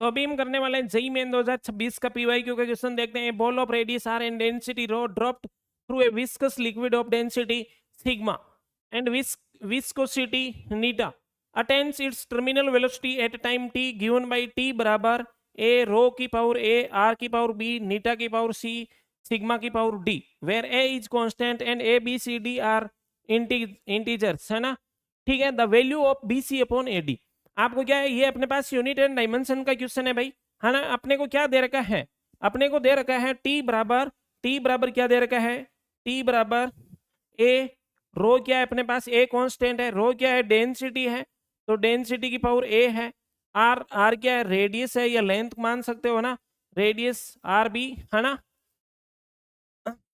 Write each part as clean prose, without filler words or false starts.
तो अभी हम करने वाले हैं जेई मेन 2026 का पीवाईक्यू का क्वेश्चन देखते हैं। Ball of radius r and density rho dropped through a viscous liquid of density sigma and viscosity eta attains its terminal velocity at time t given by t बराबर a rho की power a r की power b eta की power c sigma की power d where a is constant and a b c d are integers, है ना। ठीक है, the value of b C upon A D. आपको क्या है, ये अपने पास यूनिट एंड डायमेंशन का क्वेश्चन है भाई, है ना। अपने को क्या दे रखा है, अपने को दे रखा है टी बराबर क्या दे रखा है, टी बराबर ए, रो क्या है अपने पास, ए कांस्टेंट है, रो क्या है डेंसिटी है, तो डेंसिटी की पावर ए है, आर क्या है रेडियस है या लेंथ मान सकते हो ना, रेडियस आर बी, है ना।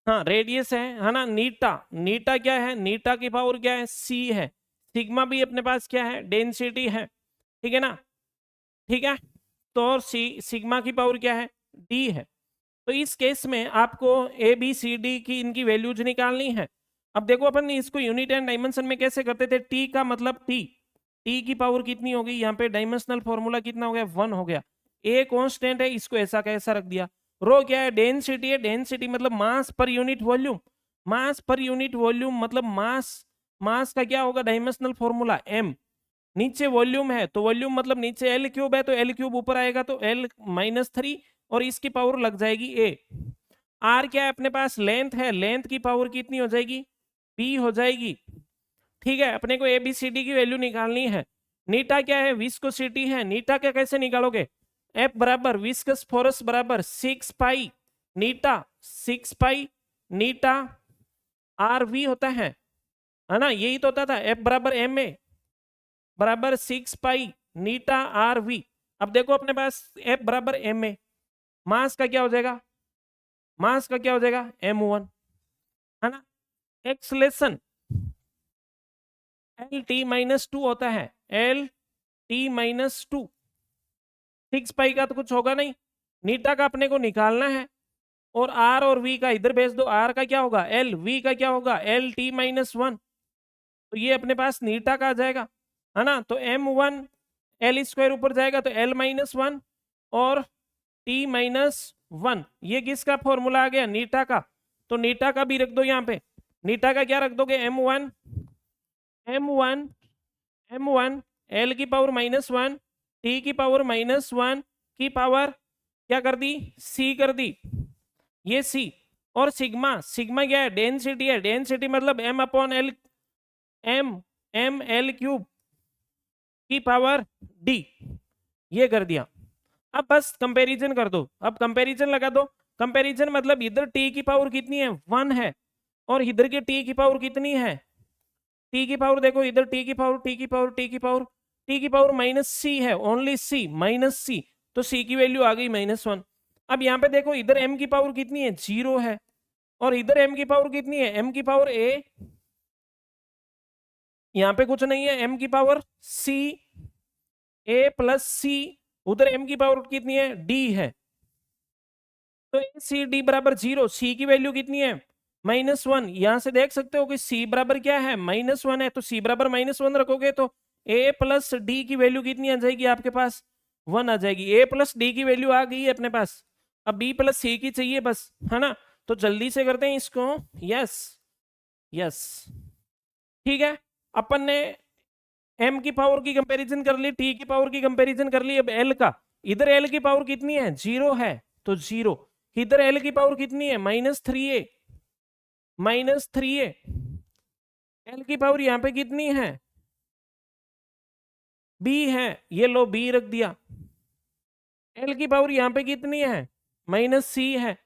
हाँ रेडियस है ना। नीटा क्या है, नीटा की पावर क्या है सी है, सिग्मा भी अपने पास क्या है डेंसिटी है, ठीक है ना। ठीक है, तो और सिग्मा की पावर क्या है डी है। तो इस केस में आपको ए बी सी डी की इनकी वैल्यूज निकालनी है। अब देखो अपन इसको यूनिट एंड डायमेंशन में कैसे करते थे, टी का मतलब टी की पावर कितनी होगी, यहाँ पे डायमेंशनल फॉर्मूला कितना हो गया 1 हो गया, ए कांस्टेंट है इसको ऐसा कैसा रख दिया, रो क्या है डेंसिटी है, डेंसिटी मतलब मास पर यूनिट वॉल्यूम, मास पर यूनिट वॉल्यूम मतलब मास का क्या होगा डायमेंशनल फॉर्मूला एम, नीचे वॉल्यूम है तो वॉल्यूम मतलब नीचे एल क्यूब है तो एल क्यूब ऊपर आएगा तो एल -3 और इसकी पावर लग जाएगी ए। आर क्या है अपने पास लेंथ है, लेंथ की पावर कितनी हो जाएगी बी हो जाएगी। ठीक है, अपने को ए बी सी डी की वैल्यू निकालनी है। नीटा क्या है विस्कोसिटी है, नीटा क्या कैसे निकालोगे, एफ बराबर विस्कस फोर्स बराबर 6 पाई नीटा 6 पाई नीटा आर वी होता है ना, यही तो होता था एफ बराबर एम ए बराबर 6 पाई नीटा आर वी। अब देखो अपने पास एफ बराबर एम ए, मास का क्या हो जाएगा, मास का क्या हो जाएगा m1, है ना। एक्सलेशन एल टी -2 होता है, एल टी -2, 6 पाई का तो कुछ होगा नहीं, नीटा का अपने को निकालना है और आर और वी का इधर भेज दो, आर का क्या होगा एल, वी का क्या होगा एल टी -1, तो ये अपने पास नीटा का आ जाएगा, है ना। तो m1 एल स्क्वायर ऊपर जाएगा तो l -1 और t -1, ये किसका फॉर्मूला आ गया नीटा का, तो नीटा का भी रख दो यहाँ पे, नीटा का क्या रख दोगे m1 एल की पावर -1 टी की पावर -1 की पावर क्या कर दी सी कर दी, ये सी और सिग्मा, सिग्मा क्या है डेंसिटी है, डेंसिटी मतलब m upon l, m l cube की पावर डी, ये कर दिया। अब बस कंपैरिजन कर दो, अब कंपैरिजन लगा दो, कंपैरिजन मतलब इधर टी की पावर कितनी है 1 है और इधर की टी की पावर कितनी है, टी की पावर देखो इधर टी की पावर टी की पावर टी की पावर टी की पावर -c है, ओनली सी -c, तो सी की वैल्यू आ गई -1। अब यहाँ पे देखो इधर m की पावर कितनी है 0 है और इधर m की पावर कितनी है, m की पावर a, यहाँ पे कुछ नहीं है, m की पावर c, a प्लस सी, उधर m की पावर कितनी है d है, तो ए सी डी बराबर 0, सी की वैल्यू कितनी है -1, यहां से देख सकते हो कि सी बराबर क्या है -1 है, तो सी बराबर -1 रखोगे तो ए प्लस डी की वैल्यू कितनी आ जाएगी आपके पास 1 आ जाएगी, ए प्लस डी की वैल्यू आ गई है अपने पास, अब बी प्लस सी की चाहिए बस, है ना। तो जल्दी से करते हैं इसको, यस यस। ठीक है, अपन ने m की पावर की कंपैरिजन कर ली, t की पावर की कंपैरिजन कर ली, अब l का, इधर l की पावर कितनी है 0 है तो 0, इधर l की पावर कितनी है -3a, -3a, l की पावर यहाँ पे कितनी है b है, ये लो b रख दिया, l की पावर यहाँ पे कितनी है -c है,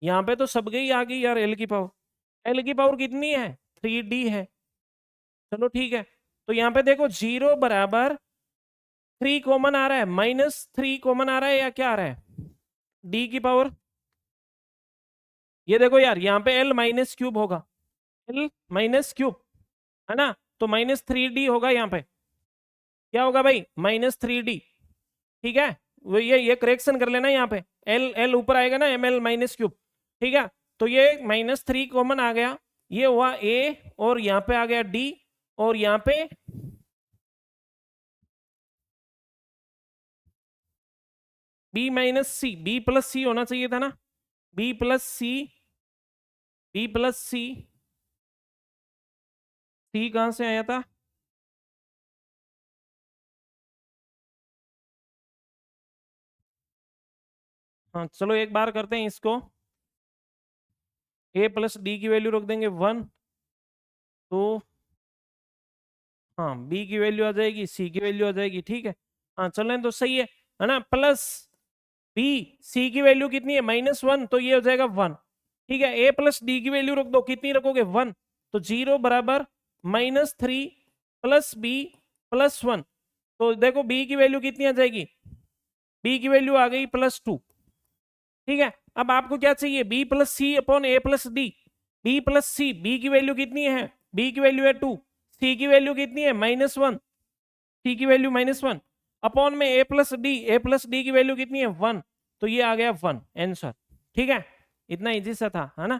यहाँ पे तो सब गई आ गई यार l की पावर, l की पावर कितनी है 3d है, चलो ठीक है। तो यहाँ पे देखो 0 बराबर 3 कॉमन आ रहा है, -3 कॉमन आ रहा है या क्या आ रहा है d की पावर, ये देखो यार यहाँ पे l माइनस क्यूब होगा, l माइनस क्यूब, है ना, तो -3d होगा, यहाँ पे क्या होगा भाई -3d, ठीक है। वो ये करेक्शन कर लेना यहाँ पे, l ऊपर आएगा ना ml माइनस क्यूब, ठीक है। तो ये -3 कॉमन आ गया, ये हुआ a और यहाँ पे आ गया d और यहाँ पे बी माइनस सी, बी प्लस सी होना चाहिए था ना, बी प्लस सी, बी प्लस सी, सी कहां से आया था? हाँ चलो एक बार करते हैं इसको, ए प्लस डी की वैल्यू रख देंगे 1, तो हाँ बी की वैल्यू आ जाएगी, सी की वैल्यू आ जाएगी, ठीक है। हाँ चलें तो सही है ना, प्लस बी, सी की वैल्यू कितनी है -1, तो ये हो जाएगा 1, ठीक है। ए प्लस डी की वैल्यू रख दो, कितनी रखोगे 1, तो 0 बराबर -3 प्लस बी प्लस 1, तो देखो बी की वैल्यू कितनी आ जाएगी, बी की वैल्यू आ गई +2, ठीक है। अब आपको क्या चाहिए, बी प्लस सी अपॉन ए प्लस डी, बी प्लस सी, बी की वैल्यू कितनी है, बी की वैल्यू है 2, सी की वैल्यू कितनी है -1, सी की वैल्यू -1 अपॉन में ए प्लस डी, ए प्लस डी की वैल्यू कितनी है 1, तो ये आ गया 1 आंसर, ठीक है। इतना इजी सा था, है ना।